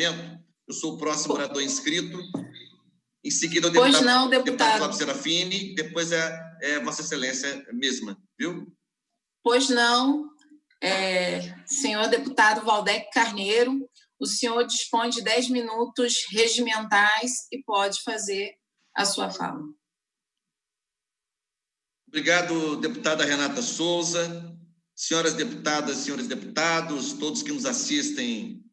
momento. Eu sou o próximo orador inscrito. Em seguida, o deputado Flávio Serafini, depois é Vossa Excelência mesma, viu? Pois não, senhor deputado Valdec Carneiro, o senhor dispõe de 10 minutos regimentais e pode fazer a sua fala. Obrigado, deputada Renata Souza, senhoras deputadas, senhores deputados, todos que nos assistem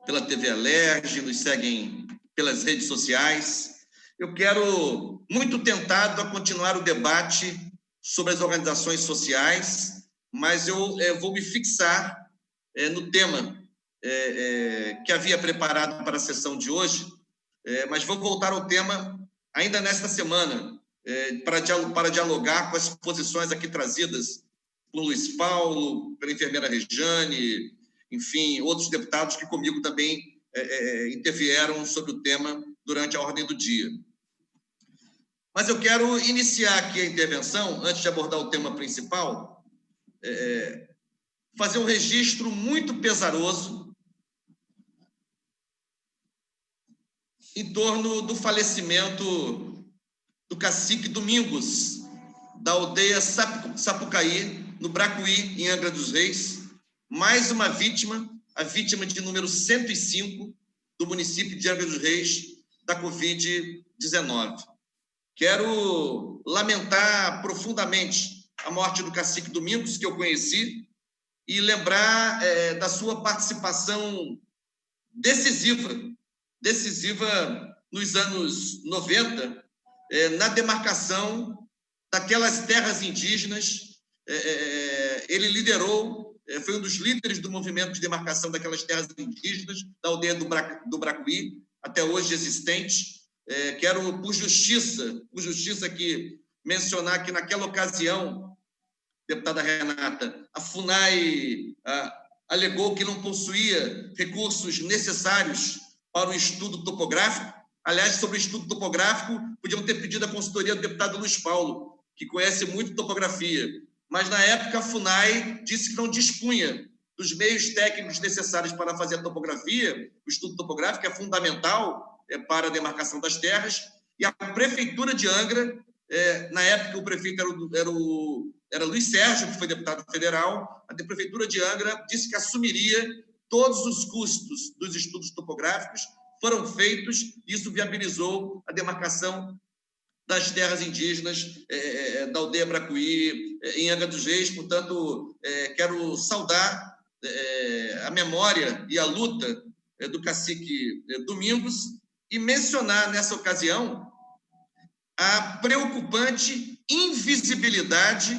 pela TV Alerj, nos seguem pelas redes sociais. Eu quero, muito tentado, a continuar o debate sobre as organizações sociais, mas eu vou me fixar no tema que havia preparado para a sessão de hoje, mas vou voltar ao tema ainda nesta semana, para dialogar com as posições aqui trazidas por Luiz Paulo, pela enfermeira Rejane, enfim, outros deputados que comigo também intervieram sobre o tema durante a ordem do dia. Mas eu quero iniciar aqui a intervenção, antes de abordar o tema principal, fazer um registro muito pesaroso em torno do falecimento do cacique Domingos, da aldeia Sapucaí, no Bracuí, em Angra dos Reis, mais uma vítima, a vítima de número 105 do município de Angra dos Reis, da Covid-19. Quero lamentar profundamente a morte do cacique Domingos, que eu conheci, e lembrar da sua participação decisiva nos anos 90, na demarcação daquelas terras indígenas. Ele liderou, foi um dos líderes do movimento de demarcação daquelas terras indígenas, da aldeia do Bracuí, até hoje existente. Quero, por justiça aqui, mencionar que naquela ocasião, deputada Renata, a FUNAI alegou que não possuía recursos necessários para o estudo topográfico. Aliás, sobre o estudo topográfico, podiam ter pedido a consultoria do deputado Luiz Paulo, que conhece muito topografia. Mas, na época, a FUNAI disse que não dispunha dos meios técnicos necessários para fazer a topografia. O estudo topográfico é fundamental para a demarcação das terras. E a Prefeitura de Angra, na época, o prefeito era Luiz Sérgio, que foi deputado federal. A Prefeitura de Angra disse que assumiria todos os custos dos estudos topográficos, foram feitos, e isso viabilizou a demarcação das terras indígenas da aldeia Bracuí, em Angra dos Reis. Portanto, quero saudar a memória e a luta do cacique Domingos e mencionar, nessa ocasião, a preocupante invisibilidade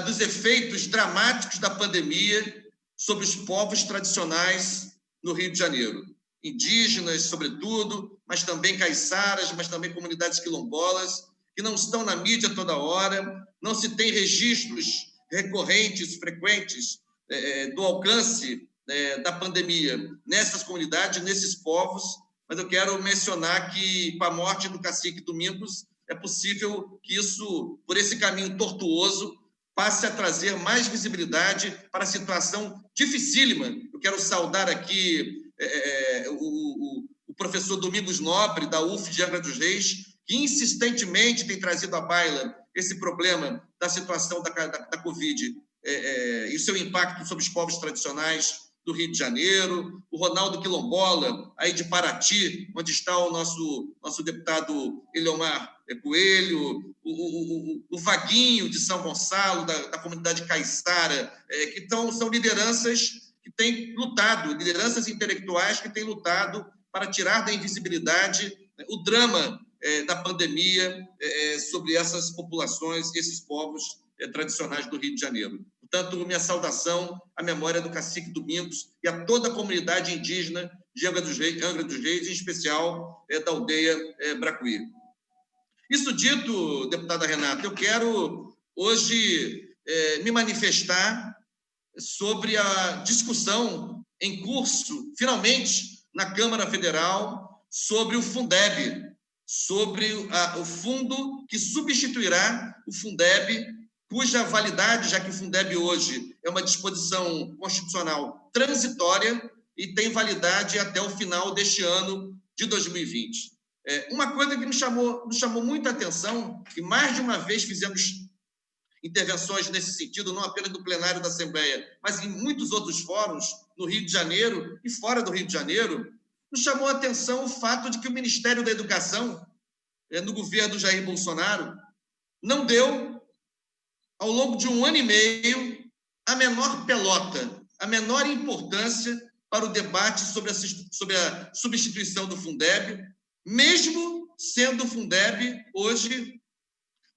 dos efeitos dramáticos da pandemia sobre os povos tradicionais no Rio de Janeiro. Indígenas, sobretudo, mas também caiçaras, mas também comunidades quilombolas, que não estão na mídia toda hora, não se tem registros recorrentes, frequentes, do alcance da pandemia nessas comunidades, nesses povos. Mas eu quero mencionar que, com a morte do cacique Domingos, é possível que isso, por esse caminho tortuoso, passe a trazer mais visibilidade para a situação dificílima. Eu quero saudar aqui o professor Domingos Nobre, da UF de Angra dos Reis, que insistentemente tem trazido à baila esse problema da situação da Covid e seu impacto sobre os povos tradicionais do Rio de Janeiro. O Ronaldo Quilombola, aí de Paraty, onde está o nosso deputado Eliomar Coelho, o Vaguinho de São Gonçalo, da comunidade caiçara, que são lideranças que têm lutado, lideranças intelectuais que têm lutado para tirar da invisibilidade o drama da pandemia sobre essas populações, esses povos tradicionais do Rio de Janeiro. Portanto, minha saudação à memória do cacique Domingos e a toda a comunidade indígena de Angra dos Reis, em especial da aldeia Bracuí. Isso dito, deputada Renata, eu quero hoje me manifestar sobre a discussão em curso, finalmente, na Câmara Federal, sobre o Fundeb, sobre o fundo que substituirá o Fundeb, cuja validade, já que o Fundeb hoje é uma disposição constitucional transitória, e tem validade até o final deste ano de 2020. Uma coisa que nos chamou muita atenção, e mais de uma vez fizemos intervenções nesse sentido, não apenas no plenário da Assembleia, mas em muitos outros fóruns, no Rio de Janeiro e fora do Rio de Janeiro, nos chamou a atenção o fato de que o Ministério da Educação, no governo Jair Bolsonaro, não deu, ao longo de 1 ano e meio, a menor pelota, a menor importância para o debate sobre a substituição do Fundeb, mesmo sendo o Fundeb, hoje,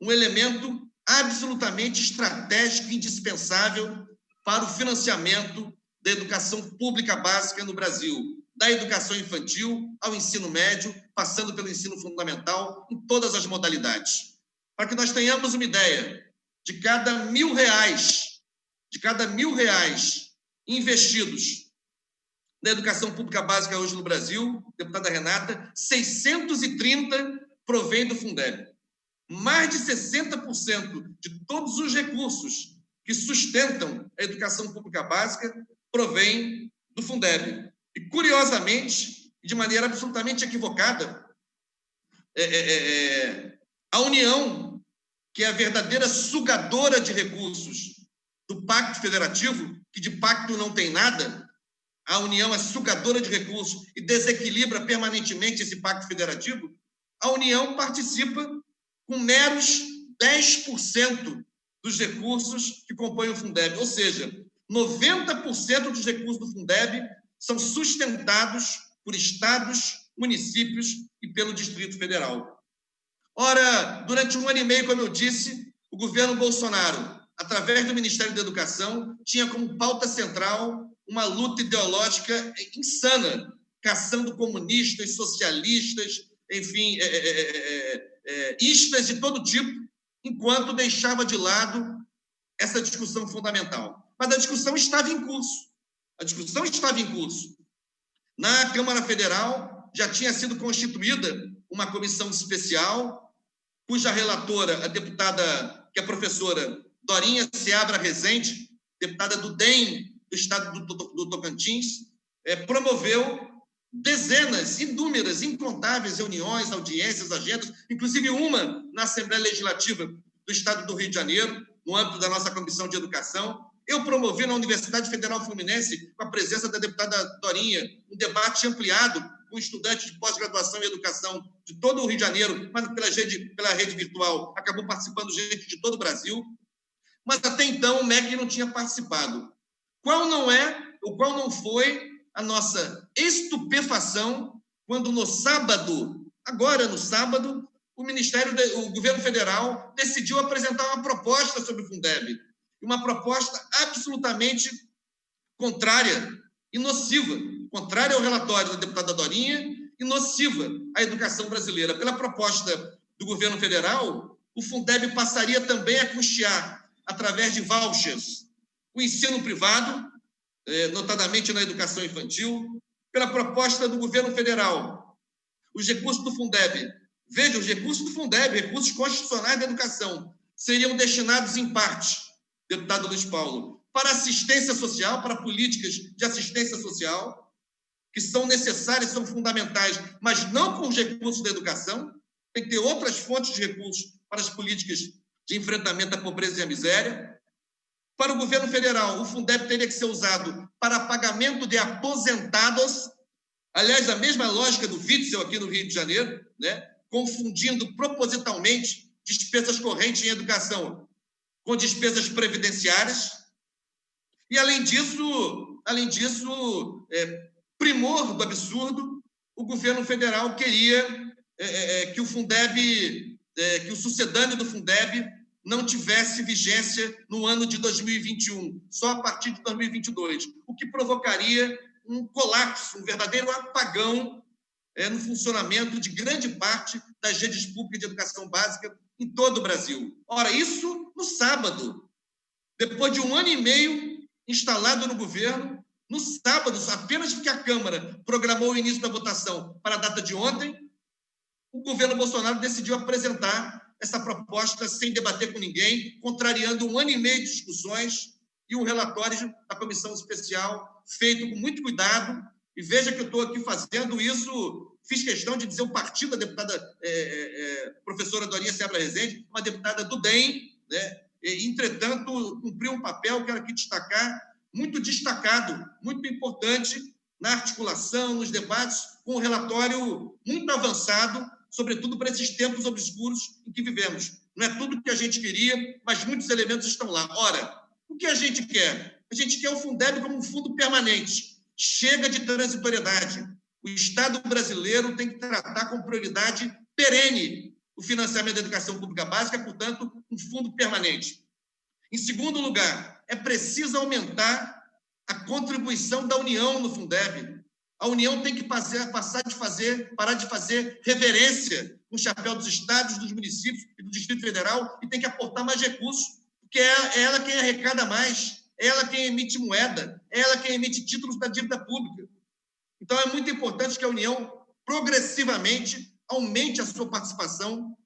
um elemento absolutamente estratégico e indispensável para o financiamento da educação pública básica no Brasil, da educação infantil ao ensino médio, passando pelo ensino fundamental, em todas as modalidades. Para que nós tenhamos uma ideia, de cada R$1.000 investidos na educação pública básica hoje no Brasil, deputada Renata, 630 provém do Fundeb. Mais de 60% de todos os recursos que sustentam a educação pública básica provém do Fundeb. E, curiosamente, de maneira absolutamente equivocada, a União, que é a verdadeira sugadora de recursos do Pacto Federativo, que de pacto não tem nada, a União é sugadora de recursos e desequilibra permanentemente esse Pacto Federativo, a União participa com meros 10% dos recursos que compõem o Fundeb. Ou seja, 90% dos recursos do Fundeb são sustentados por estados, municípios e pelo Distrito Federal. Ora, durante 1 ano e meio, como eu disse, o governo Bolsonaro, através do Ministério da Educação, tinha como pauta central uma luta ideológica insana, caçando comunistas, socialistas, enfim, istas de todo tipo, enquanto deixava de lado essa discussão fundamental. Mas a discussão estava em curso. Na Câmara Federal já tinha sido constituída uma comissão especial, cuja relatora, a deputada, que é a professora Dorinha Seabra Rezende, deputada do DEM do estado do Tocantins, promoveu dezenas, inúmeras, incontáveis reuniões, audiências, agendas, inclusive uma na Assembleia Legislativa do Estado do Rio de Janeiro, no âmbito da nossa Comissão de Educação. Eu promovi na Universidade Federal Fluminense, com a presença da deputada Dorinha, um debate ampliado com estudantes de pós-graduação em educação de todo o Rio de Janeiro, mas pela rede virtual, acabou participando gente de todo o Brasil. Mas até então o MEC não tinha participado. Qual não foi a nossa estupefação quando agora no sábado, o governo federal decidiu apresentar uma proposta sobre o Fundeb, uma proposta absolutamente contrária e nociva, contrária ao relatório da deputada Dorinha e nociva à educação brasileira. Pela proposta do governo federal, o Fundeb passaria também a custear, através de vouchers, o ensino privado, notadamente na educação infantil. Pela proposta do governo federal, os recursos do Fundeb, recursos constitucionais da educação, seriam destinados em parte, deputado Luiz Paulo, para assistência social, para políticas de assistência social, que são necessárias, são fundamentais, mas não com os recursos da educação. Tem que ter outras fontes de recursos para as políticas de enfrentamento à pobreza e à miséria. Para o governo federal, o Fundeb teria que ser usado para pagamento de aposentados, aliás, a mesma lógica do Witzel aqui no Rio de Janeiro, né? Confundindo propositalmente despesas correntes em educação com despesas previdenciárias. E, além disso, primor do absurdo, o governo federal queria que o Fundeb, que o sucedâneo do Fundeb não tivesse vigência no ano de 2021, só a partir de 2022, o que provocaria um colapso, um verdadeiro apagão no funcionamento de grande parte das redes públicas de educação básica em todo o Brasil. Ora, isso no sábado, depois de 1 ano e meio instalado no governo, no sábado, apenas porque a Câmara programou o início da votação para a data de ontem, o governo Bolsonaro decidiu apresentar essa proposta sem debater com ninguém, contrariando 1 ano e meio de discussões e um relatório da comissão especial feito com muito cuidado, e veja que eu estou aqui fazendo isso, fiz questão de dizer o partido da deputada professora Dorinha Seabra Rezende, uma deputada do DEM, né? E, entretanto, cumpriu um papel, quero aqui destacar, muito destacado, muito importante, na articulação, nos debates, com um relatório muito avançado, sobretudo para esses tempos obscuros em que vivemos. Não é tudo o que a gente queria, mas muitos elementos estão lá. Ora, o que a gente quer? A gente quer o Fundeb como um fundo permanente. Chega de transitoriedade. O Estado brasileiro tem que tratar com prioridade perene o financiamento da educação pública básica, portanto, um fundo permanente. Em segundo lugar, é preciso aumentar a contribuição da União no Fundeb. A União tem que parar de fazer reverência no chapéu dos estados, dos municípios e do Distrito Federal e tem que aportar mais recursos, porque é ela quem arrecada mais, é ela quem emite moeda, é ela quem emite títulos da dívida pública. Então, é muito importante que a União, progressivamente, aumente a sua participação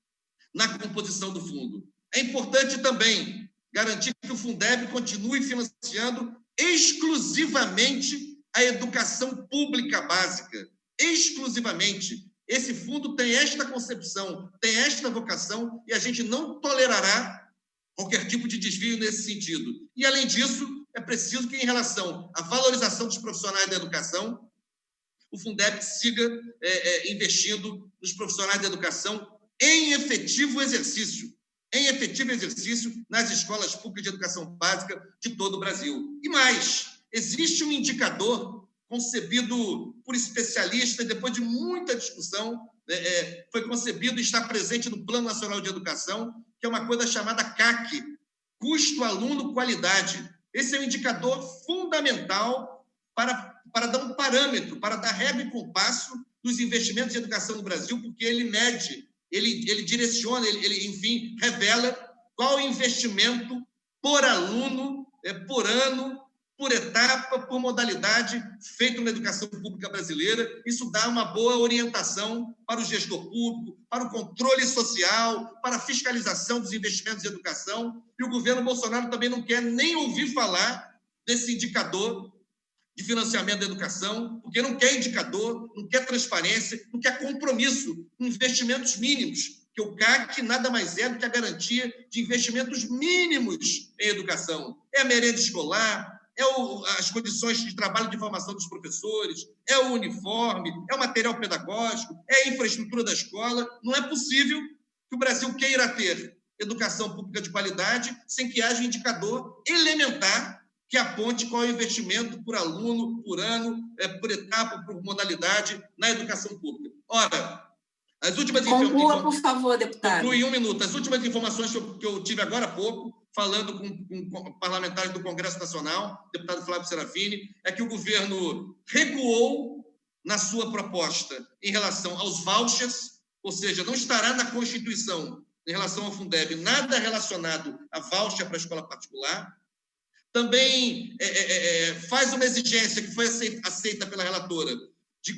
na composição do fundo. É importante também garantir que o Fundeb continue financiando exclusivamente a educação pública básica. Exclusivamente. Esse fundo tem esta concepção, tem esta vocação, e a gente não tolerará qualquer tipo de desvio nesse sentido. E, além disso, é preciso que, em relação à valorização dos profissionais da educação, o Fundeb siga investindo nos profissionais da educação em efetivo exercício nas escolas públicas de educação básica de todo o Brasil. E mais, existe um indicador concebido por especialistas, depois de muita discussão, foi concebido e está presente no Plano Nacional de Educação, que é uma coisa chamada CAC, Custo Aluno Qualidade. Esse é um indicador fundamental para dar um parâmetro, para dar régua e compasso dos investimentos em educação no Brasil, porque ele mede, ele direciona, ele, enfim, revela qual o investimento por aluno, por ano, por etapa, por modalidade feito na educação pública brasileira. Isso dá uma boa orientação para o gestor público, para o controle social, para a fiscalização dos investimentos em educação. E o governo Bolsonaro também não quer nem ouvir falar desse indicador de financiamento da educação, porque não quer indicador, não quer transparência, não quer compromisso com investimentos mínimos, que o CAC nada mais é do que a garantia de investimentos mínimos em educação. É a merenda escolar, as condições de trabalho de formação dos professores, é o uniforme, é o material pedagógico, é a infraestrutura da escola. Não é possível que o Brasil queira ter educação pública de qualidade sem que haja um indicador elementar que aponte qual é o investimento por aluno, por ano, por etapa, por modalidade na educação pública. Ora, as últimas Conclua, por favor, deputado. Conclui em um minuto. As últimas informações que eu tive agora há pouco, falando com parlamentares do Congresso Nacional, deputado Flávio Serafini, é que o governo recuou na sua proposta em relação aos vouchers, ou seja, não estará na Constituição, em relação ao Fundeb, nada relacionado a voucher para a escola particular. Também faz uma exigência que foi aceita pela relatora de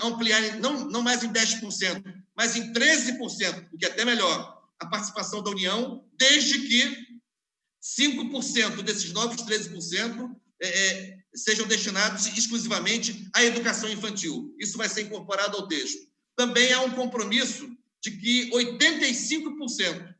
ampliar, não mais em 10%, mas em 13%, o que é até melhor, a participação da União, desde que 5% desses novos 13% sejam destinados exclusivamente à educação infantil. Isso vai ser incorporado ao texto. Também há um compromisso de que 85%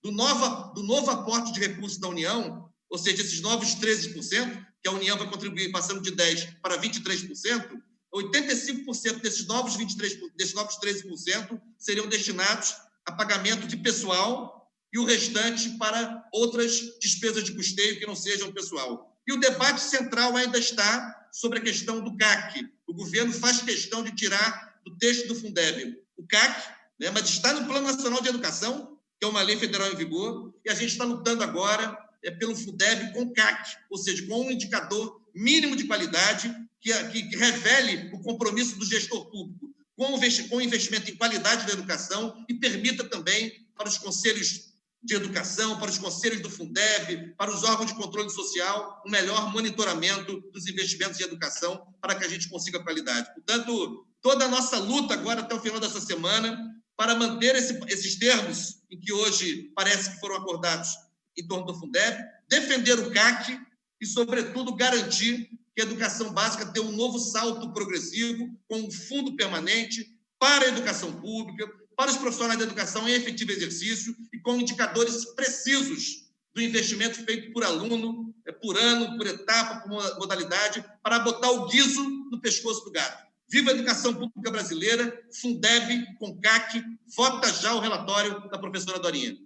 do novo aporte de recursos da União, ou seja, esses novos 13%, que a União vai contribuir passando de 10% para 23%, 85% desses novos 13% seriam destinados a pagamento de pessoal e o restante para outras despesas de custeio que não sejam pessoal. E o debate central ainda está sobre a questão do CAC. O governo faz questão de tirar do texto do Fundeb o CAC, mas está no Plano Nacional de Educação, que é uma lei federal em vigor, e a gente está lutando agora pelo Fundeb com CAC, ou seja, com um indicador mínimo de qualidade que revele o compromisso do gestor público com o investimento em qualidade da educação e permita também para os conselhos de educação, para os conselhos do Fundeb, para os órgãos de controle social, um melhor monitoramento dos investimentos em educação para que a gente consiga qualidade. Portanto, toda a nossa luta agora até o final dessa semana para manter esses termos em que hoje parece que foram acordados em torno do Fundeb, defender o CAC e, sobretudo, garantir que a educação básica dê um novo salto progressivo, com um fundo permanente para a educação pública, para os profissionais da educação em efetivo exercício e com indicadores precisos do investimento feito por aluno, por ano, por etapa, por modalidade, para botar o guizo no pescoço do gato. Viva a educação pública brasileira, Fundeb, CONCAC, vota já o relatório da professora Dorinha.